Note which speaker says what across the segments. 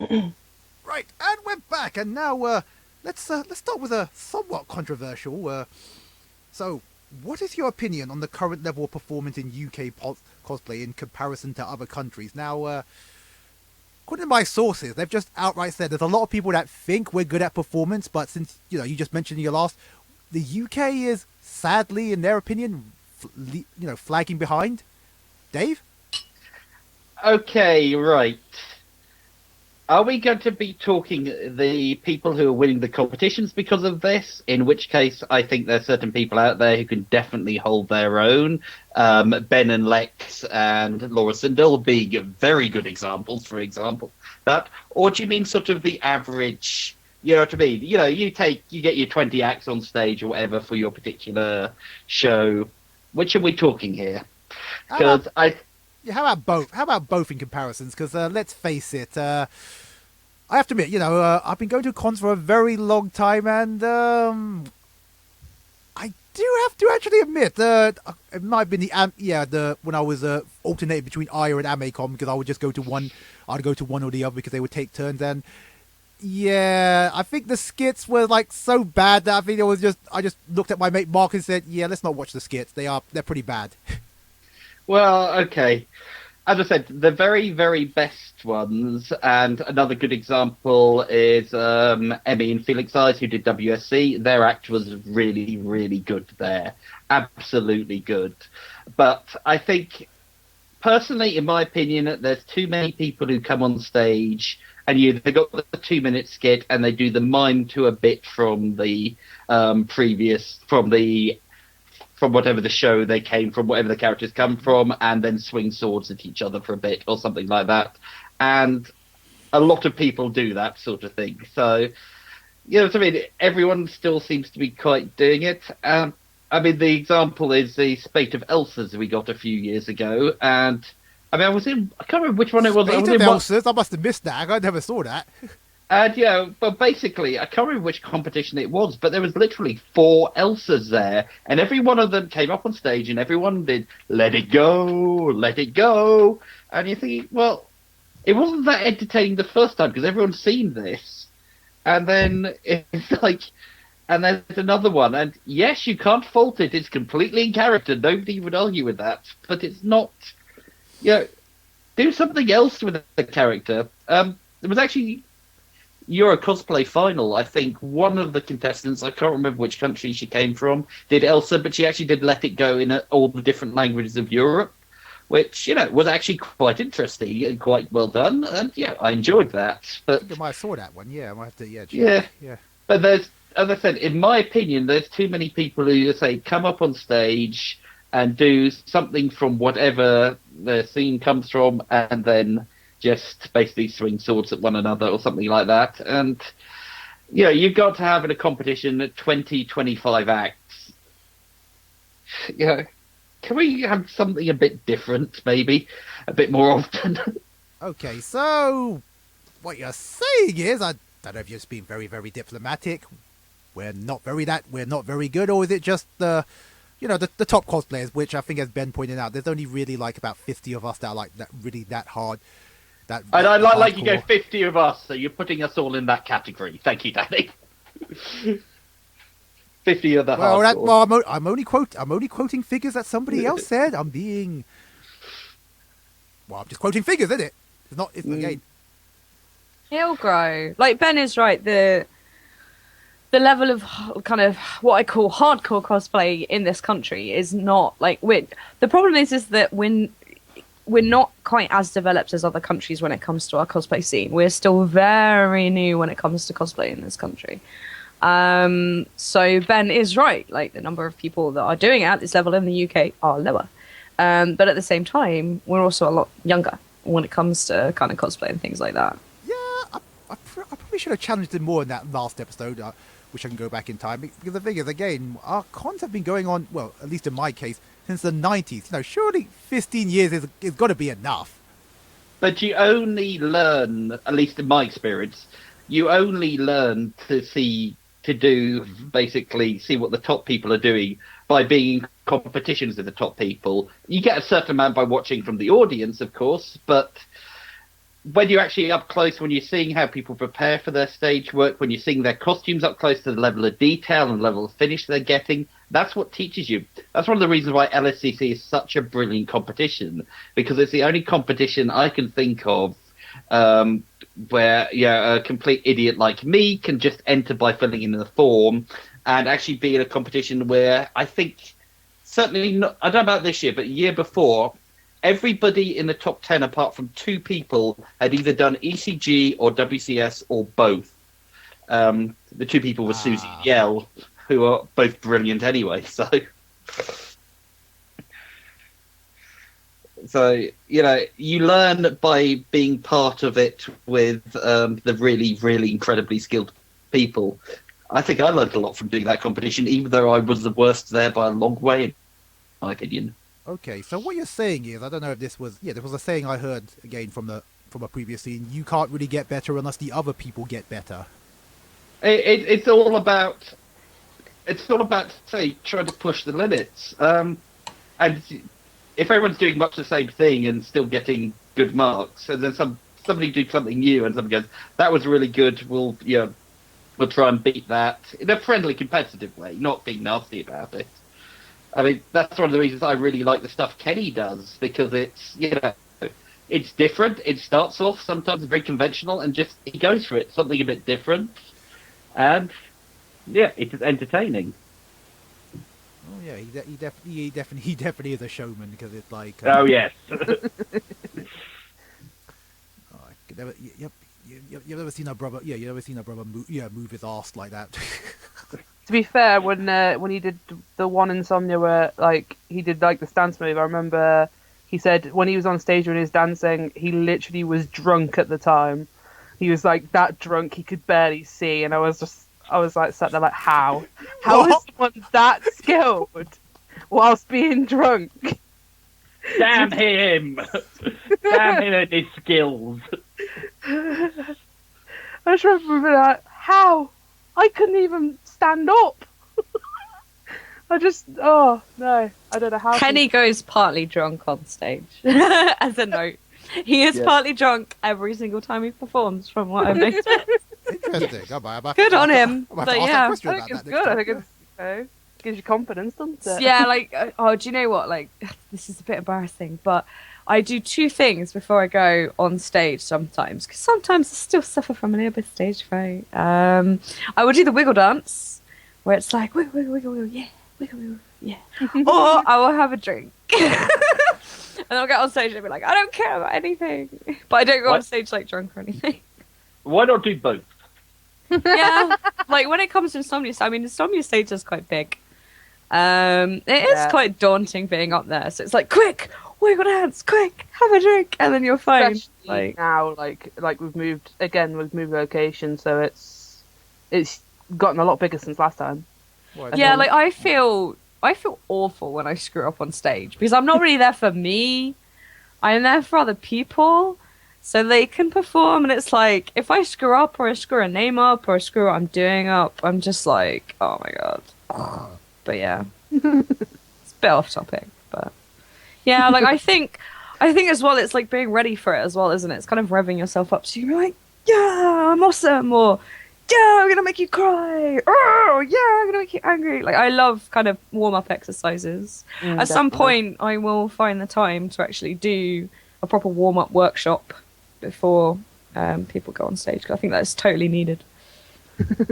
Speaker 1: Right, and we're back, and now let's start with a somewhat controversial. So, what is your opinion on the current level of performance in UK cosplay in comparison to other countries? Now, according to my sources, they've just outright said there's a lot of people that think we're good at performance, but since you just mentioned in your last, the UK is sadly, in their opinion, flagging behind. Dave?
Speaker 2: Okay, right. Are we going to be talking the people who are winning the competitions because of this? In which case, I think there's certain people out there who can definitely hold their own. Ben and Lex and Laura Sindel being very good examples, for example. That, or do you mean sort of the average? You know what I mean? You get your 20 acts on stage or whatever for your particular show. Which are we talking here? Because
Speaker 1: Yeah, how about both? How about both in comparisons? Because let's face it, I have to admit, I've been going to cons for a very long time, and I do have to actually admit, it might have been the when I was alternating between Aya and AmeCon, because I would just go to one, I'd go to one or the other because they would take turns, and yeah, I think the skits were like so bad that I think I just looked at my mate Mark and said, yeah, let's not watch the skits. They're pretty bad.
Speaker 2: Well, okay. As I said, the very, very best ones, and another good example is Emmy and Felix Eyes, who did WSC. Their act was really, really good there. Absolutely good. But I think, personally, in my opinion, there's too many people who come on stage and they got the 2 minute skit and they do the mime to a bit from the from whatever the show they came from, whatever the characters come from, and then swing swords at each other for a bit or something like that. And a lot of people do that sort of thing. So, you know what I mean? Everyone still seems to be quite doing it. I mean, the example is the Spate of Elsas we got a few years ago. And, I mean, I can't remember which one it was.
Speaker 1: Spate of Elsas? I must have missed that. I never saw that.
Speaker 2: And but basically, I can't remember which competition it was, but there was literally 4 Elsas there, and every one of them came up on stage, and everyone did "Let It Go, Let It Go," and you think, well, it wasn't that entertaining the first time because everyone's seen this, and then it's like, and there's another one, and yes, you can't fault it; it's completely in character. Nobody would argue with that, but it's not. Do something else with the character. There was actually. Euro cosplay final, I think one of the contestants, I can't remember which country she came from, did Elsa, but she actually did Let It Go in all the different languages of Europe, which, was actually quite interesting and quite well done, and I enjoyed that. But
Speaker 1: I think I might have saw that one, I might have to, check.
Speaker 2: Yeah. But there's, as I said, in my opinion, there's too many people who say, come up on stage and do something from whatever the scene comes from, and then just basically swing swords at one another or something like that. And, you've got to have in a competition 20, 25 acts. Can we have something a bit different, maybe? A bit more often?
Speaker 1: Okay, so what you're saying is, I don't know if you're just being very, very diplomatic. We're not very good, or is it just the top cosplayers, which I think, as Ben pointed out, there's only really like about 50 of us that are like that hard.
Speaker 2: And I like you go 50 of us, so you're putting us all in that category. Thank you, Danny. 50 of the hardcore.
Speaker 1: I'm only quoting figures that somebody else said. I'm just quoting figures, isn't it? It's again.
Speaker 3: It'll grow. Like Ben is right. The level of kind of what I call hardcore cosplay in this country is not like the problem is that we're not quite as developed as other countries when it comes to our cosplay scene. We're still very new when it comes to cosplay in this country. So Ben is right. Like, the number of people that are doing it at this level in the UK are lower. But at the same time, we're also a lot younger when it comes to kind of cosplay and things like that.
Speaker 1: Yeah, I probably should have challenged him more in that last episode, which I can go back in time. Because the thing is, again, our cons have been going on, well, at least in my case, since the 90s. Surely 15 years is got to be enough.
Speaker 2: But you only learn, at least in my experience, you only learn to see what the top people are doing by being in competitions with the top people. You get a certain amount by watching from the audience, of course, but when you're actually up close, when you're seeing how people prepare for their stage work, when you're seeing their costumes up close to the level of detail and level of finish they're getting, that's what teaches you. That's one of the reasons why LSCC is such a brilliant competition, because it's the only competition I can think of where a complete idiot like me can just enter by filling in the form and actually be in a competition where I think, certainly not, I don't know about this year, but the year before, everybody in the top 10, apart from 2 people, had either done ECG or WCS or both. The 2 people were Susie and Yell, who are both brilliant anyway. So you learn by being part of it with the really, really incredibly skilled people. I think I learned a lot from doing that competition, even though I was the worst there by a long way, in my opinion.
Speaker 1: Okay, so what you're saying is, I don't know if this was, there was a saying I heard again from a previous scene. You can't really get better unless the other people get better.
Speaker 2: It's all about, say, trying to push the limits. And if everyone's doing much the same thing and still getting good marks, and then somebody do something new and somebody goes, that was really good, we'll try and beat that in a friendly, competitive way, not being nasty about it. I mean, that's one of the reasons I really like the stuff Kenny does, because it's, it's different. It starts off sometimes very conventional and just he goes for it, something a bit different. And, it's entertaining.
Speaker 1: Oh yeah, he definitely is a showman, because it's like.
Speaker 2: Oh yes.
Speaker 1: You've never seen a brother. Yeah, you've never seen a brother move his arse like that.
Speaker 4: To be fair, when he did the one Insomnia where he did the stance move, I remember he said when he was on stage when he was dancing, he literally was drunk at the time. He was that drunk he could barely see, and I was sat there how is someone that skilled whilst being drunk?
Speaker 2: Damn him! Damn him and his skills.
Speaker 4: I just remember how I couldn't even stand up. I don't know how.
Speaker 3: Kenny goes partly drunk on stage. As a note, he is partly drunk every single time he performs. From what I've noticed.
Speaker 1: Interesting.
Speaker 3: Good on him.
Speaker 1: But
Speaker 3: But
Speaker 1: yeah,
Speaker 3: yeah,
Speaker 4: I think it's good. I think it's gives you confidence, doesn't it?
Speaker 3: yeah. Do you know what? This is a bit embarrassing, but I do 2 things before I go on stage sometimes, because sometimes I still suffer from a little bit of stage fright. I will do the wiggle dance, where it's like wiggle, wiggle, wiggle, wiggle, yeah, wiggle, wiggle, yeah. Or I will have a drink. And I'll get on stage and be like, I don't care about anything. But I don't go on stage drunk or anything.
Speaker 2: Why not do both?
Speaker 3: Yeah. When it comes to Insomnia, Insomnia stage is quite big. It is quite daunting being up there. So it's quick, wiggle dance, quick, have a drink, and then you're fine.
Speaker 4: Especially now, we've moved location, so it's gotten a lot bigger since last time.
Speaker 3: Yeah, I feel awful when I screw up on stage, because I'm not really there for me. I'm there for other people, so they can perform. And it's if I screw up, or I screw a name up, or I screw what I'm doing up, I'm just oh my god. But yeah, it's a bit off topic, but yeah, I think as well, it's being ready for it as well, isn't it? It's kind of revving yourself up, so you're yeah, I'm awesome, or yeah, I'm gonna make you cry, oh yeah, I'm gonna make you angry. I love kind of warm-up exercises. At some point I will find the time to actually do a proper warm-up workshop before people go on stage, because I think that is totally needed.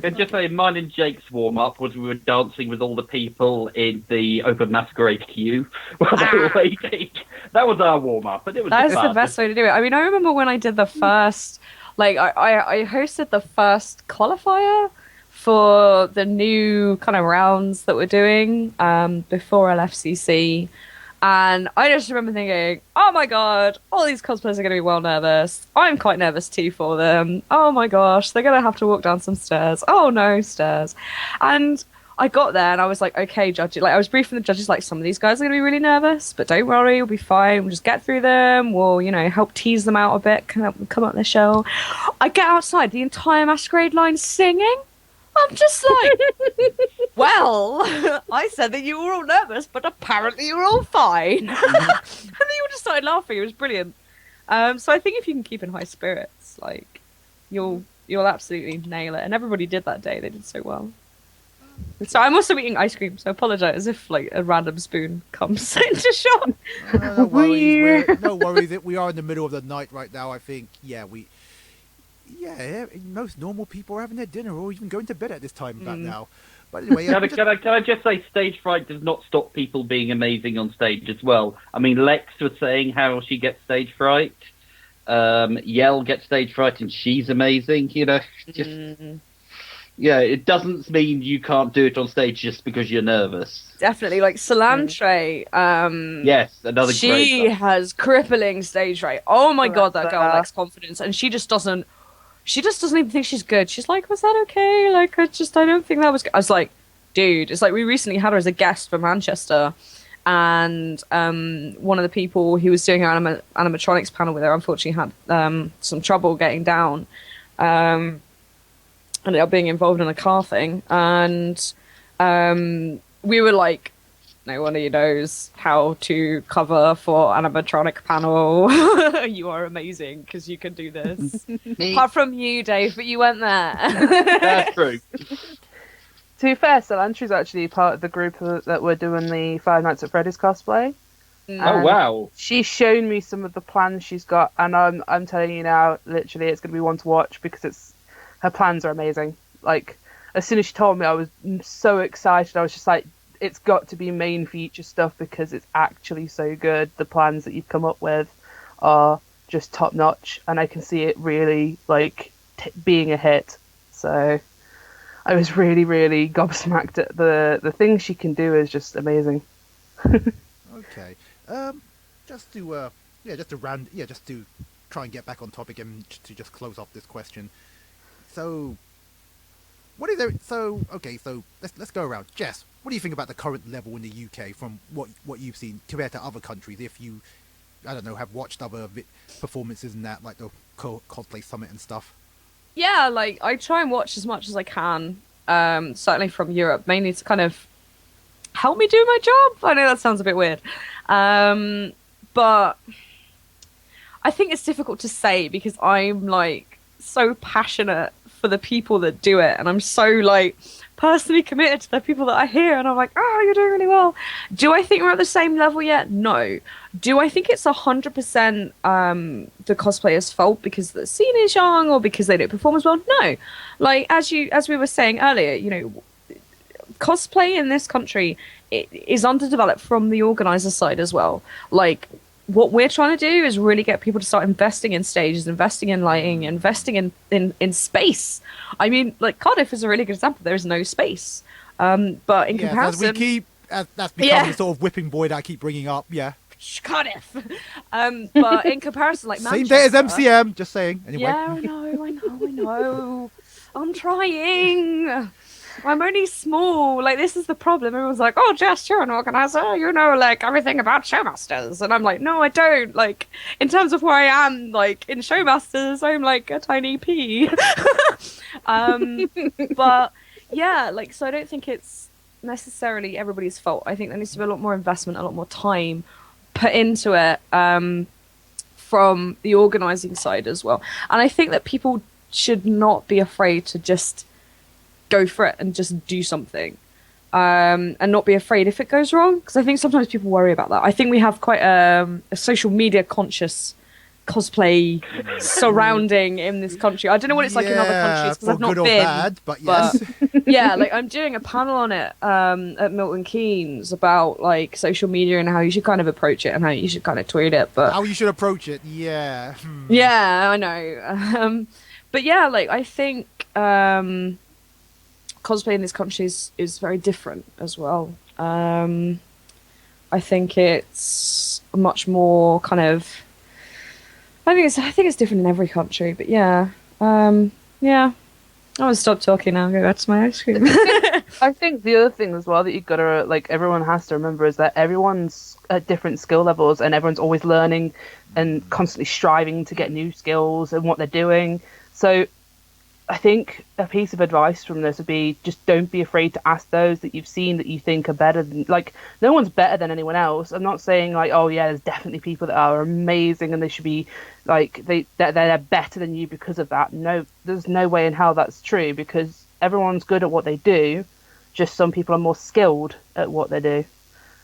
Speaker 2: And just say, mine and Jake's warm-up was we were dancing with all the people in the open masquerade queue while they were waiting. That was our warm-up, but it was
Speaker 3: That's the best way to do it. I remember when I did the first, I hosted the first qualifier for the new kind of rounds that we're doing before LFCC. And I just remember thinking, oh my god, all these cosplayers are going to be well nervous. I'm quite nervous too for them. Oh my gosh, they're going to have to walk down some stairs. Oh no, stairs. And I got there and I was okay, judges. I was briefing the judges, some of these guys are going to be really nervous, but don't worry, we'll be fine. We'll just get through them. We'll, help tease them out a bit, come up their shell. I get outside, the entire masquerade line singing. I'm just well, I said that you were all nervous, but apparently you were all fine. And they all just started laughing. It was brilliant. So I think if you can keep in high spirits, like you'll absolutely nail it. And everybody did that day. They did so well. So I'm also eating ice cream, so I apologise if like a random spoon comes into shot.
Speaker 1: No worries. No worries. We are in the middle of the night right now. I think. Most normal people are having their dinner or even going to bed at this time about now. But anyway,
Speaker 2: can I just say, stage fright does not stop people being amazing on stage as well. I mean, Lex was saying how she gets stage fright. Yell gets stage fright, and she's amazing. You know, yeah, it doesn't mean you can't do it on stage just because you're nervous.
Speaker 3: Definitely, like Solantre.
Speaker 2: Yes, another.
Speaker 3: She has crippling stage fright. Oh my god, that girl lacks confidence, and she just doesn't even think she's good. She's like, was that okay? Like, I don't think that was good. I was like, dude, it's like we recently had her as a guest from Manchester, and one of the people who was doing our animatronics panel with her unfortunately had some trouble getting down, ended up being involved in a car thing, and we were like, no one of you knows how to cover for animatronic panel. You are amazing because you can do this. Apart from you, Dave, but you went there.
Speaker 2: That's true.
Speaker 4: To be fair, Solantre's actually part of the group that were doing the Five Nights at Freddy's cosplay.
Speaker 2: Oh wow!
Speaker 4: She's shown me some of the plans she's got, and I'm telling you now, literally, it's going to be one to watch because her plans are amazing. Like, as soon as she told me, I was so excited. I was just like, it's got to be main feature stuff because it's actually so good. The plans that you've come up with are just top notch, and I can see it really like being a hit. So I was really, really gobsmacked at the things she can do is just amazing.
Speaker 1: Okay. Just to try and get back on topic and to just close off this question. So, what is there? So let's go around. Jess, what do you think about the current level in the UK from what you've seen compared to other countries? If you, I don't know, have watched other performances and that, like the Cosplay Summit and stuff.
Speaker 3: Yeah, like I try and watch as much as I can. Certainly from Europe, mainly to kind of help me do my job. I know that sounds a bit weird, but I think it's difficult to say because I'm like so passionate for the people that do it, and I'm so like personally committed to the people that I hear, and I'm like, oh, you're doing really well. Do I think we're at the same level yet? No. Do I think it's 100% the cosplayers' fault because the scene is young or because they don't perform as well? No. Like as we were saying earlier, you know, cosplay in this country is underdeveloped from the organizer side as well. Like, what we're trying to do is really get people to start investing in stages, investing in lighting, investing in space. I mean, like Cardiff is a really good example. There is no space, but in comparison,
Speaker 1: that's becoming the sort of whipping boy that I keep bringing up. Yeah,
Speaker 3: Cardiff. But in comparison, like
Speaker 1: same
Speaker 3: Manchester,
Speaker 1: day as MCM. Just saying. Anyway.
Speaker 3: Yeah, I know. I'm trying. I'm only small. Like, this is the problem. Everyone's like, oh, Jess, you're an organizer. You know, like, everything about Showmasters. And I'm like, no, I don't. Like, in terms of where I am, like, in Showmasters, I'm like a tiny pea. But, yeah, like, so I don't think it's necessarily everybody's fault. I think there needs to be a lot more investment, a lot more time put into it from the organizing side as well. And I think that people should not be afraid to just go for it and just do something, and not be afraid if it goes wrong, because I think sometimes people worry about that. I think we have quite a social media conscious cosplay surrounding in this country. I don't know what it's like in other countries because I've not been.
Speaker 1: Bad, but yes.
Speaker 3: Yeah, like I'm doing a panel on it at Milton Keynes about like social media and how you should kind of approach it and how you should kind of tweet it. But
Speaker 1: how you should approach it, yeah.
Speaker 3: Yeah, I know. But yeah, like I think cosplay in this country is very different as well. I think it's much more kind of. I think it's different in every country, but yeah. I'm gonna stop talking now and go back to my ice cream.
Speaker 4: I think the other thing as well that you've got to, like, everyone has to remember is that everyone's at different skill levels and everyone's always learning and constantly striving to get new skills and what they're doing. So I think a piece of advice from this would be just don't be afraid to ask those that you've seen that you think are better than, like, no one's better than anyone else. I'm not saying like, oh yeah, there's definitely people that are amazing and they should be like they're better than you because of that. No, there's no way in hell that's true, because everyone's good at what they do, just some people are more skilled at what they do.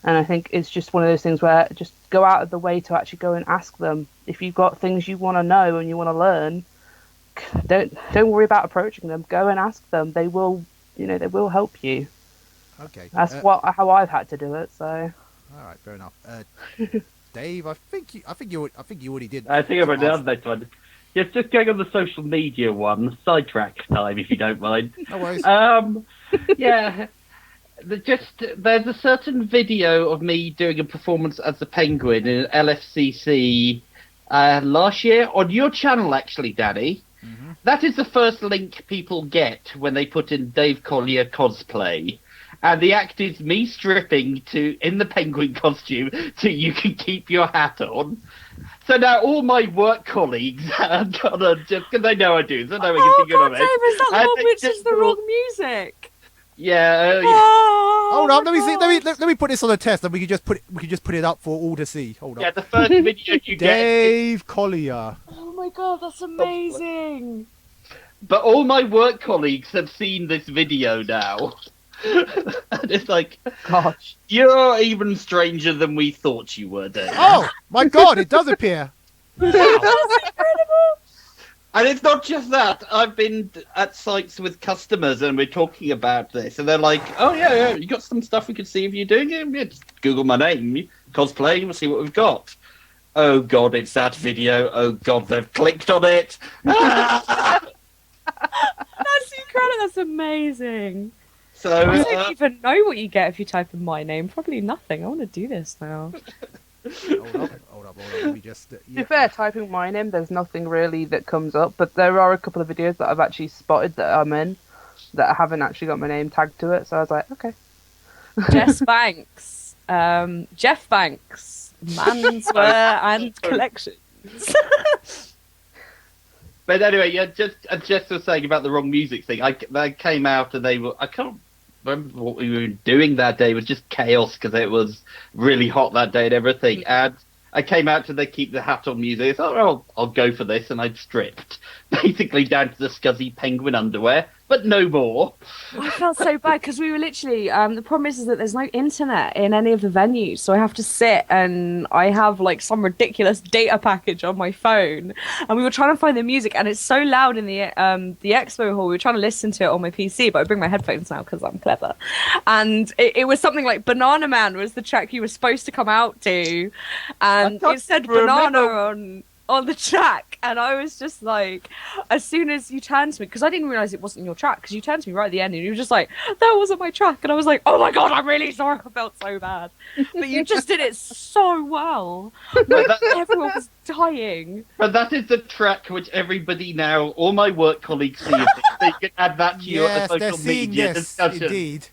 Speaker 4: And I think it's just one of those things where just go out of the way to actually go and ask them. If you've got things you want to know and you want to learn, don't worry about approaching them. Go and ask them. They will, they will help you.
Speaker 1: Okay.
Speaker 4: That's how I've had to do it. So.
Speaker 1: All right, fair enough. Dave, I think you already did.
Speaker 2: I think I've already done this one. Yes, just going on the social media one, sidetrack time, if you don't mind.
Speaker 1: No worries.
Speaker 2: Yeah. There's a certain video of me doing a performance as the Penguin in LFCC last year on your channel, actually, Danny.
Speaker 1: Mm-hmm.
Speaker 2: That is the first link people get when they put in Dave Collier cosplay. And the act is me stripping in the penguin costume so you can keep your hat on. So now all my work colleagues have got to, just because they know I do, so they
Speaker 3: Oh
Speaker 2: make a good
Speaker 3: god,
Speaker 2: of
Speaker 3: Dave,
Speaker 2: it.
Speaker 3: is that the one which is the wrong music?
Speaker 2: Yeah.
Speaker 3: Oh,
Speaker 1: Hold on,
Speaker 3: my
Speaker 1: let me see.
Speaker 3: God.
Speaker 1: Let me put this on a test, and we can just put it up for all to see. Hold on.
Speaker 2: Yeah, the first video you get.
Speaker 1: Dave Collier.
Speaker 3: Oh my god, that's amazing.
Speaker 2: But all my work colleagues have seen this video now. And it's like,
Speaker 4: Gosh.
Speaker 2: you're even stranger than we thought you were, Dave.
Speaker 1: Oh my God! It does appear.
Speaker 3: That's incredible.
Speaker 2: And it's not just that. I've been at sites with customers and we're talking about this, and they're like, "Oh yeah, you got some stuff we could see if you're doing it. Yeah, just Google my name, cosplay, we'll see what we've got." Oh God, it's that video. Oh God, they've clicked on it.
Speaker 3: That's incredible. That's amazing.
Speaker 2: So
Speaker 3: I don't even know what you get if you type in my name. Probably nothing. I want to do this now.
Speaker 1: Hold up. Let me just.
Speaker 4: To be fair, typing mine in, there's nothing really that comes up, but there are a couple of videos that I've actually spotted that I'm in that I haven't actually got my name tagged to it, so I was like, okay.
Speaker 3: Jess Banks, Jeff Banks, Manswear and Collections.
Speaker 2: But anyway, yeah, just as Jess was saying about the wrong music thing, they came out and I can't remember what we were doing that day. It was just chaos because it was really hot that day and everything. And I came out to they keep the hat on music. I thought, oh, I'll go for this, and I'd stripped basically down to the scuzzy penguin underwear, but no more.
Speaker 3: I felt so bad because we were literally. The problem is that there's no internet in any of the venues, so I have to sit and I have like some ridiculous data package on my phone, and we were trying to find the music, and it's so loud in the expo hall. We were trying to listen to it on my PC, but I bring my headphones now because I'm clever. And it was something like Banana Man was the track you were supposed to come out to, and it said banana on the track, and I was just like, as soon as you turned to me, because I didn't realise it wasn't your track, because you turned to me right at the end and you were just like, that wasn't my track, and I was like, oh my God, I'm really sorry, I felt so bad. But you just did it so well. Everyone was dying.
Speaker 2: But that is the track which everybody now, all my work colleagues see. They can add that to your social media discussion.
Speaker 1: Indeed.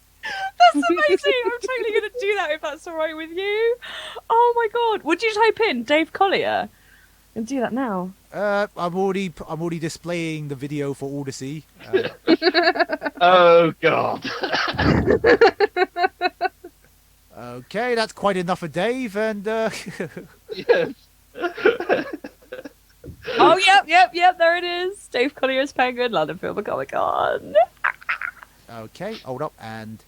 Speaker 3: That's amazing. I'm totally going to do that if that's all right with you. Oh my God. Would you type in Dave Collier? And do that now.
Speaker 1: I'm already displaying the video for all to see.
Speaker 2: Oh God.
Speaker 1: Okay, that's quite enough for Dave, and
Speaker 2: Yes.
Speaker 3: Oh, yep, there it is. Dave Collier's Penguin, London Film and Comic Con.
Speaker 1: okay, hold up, and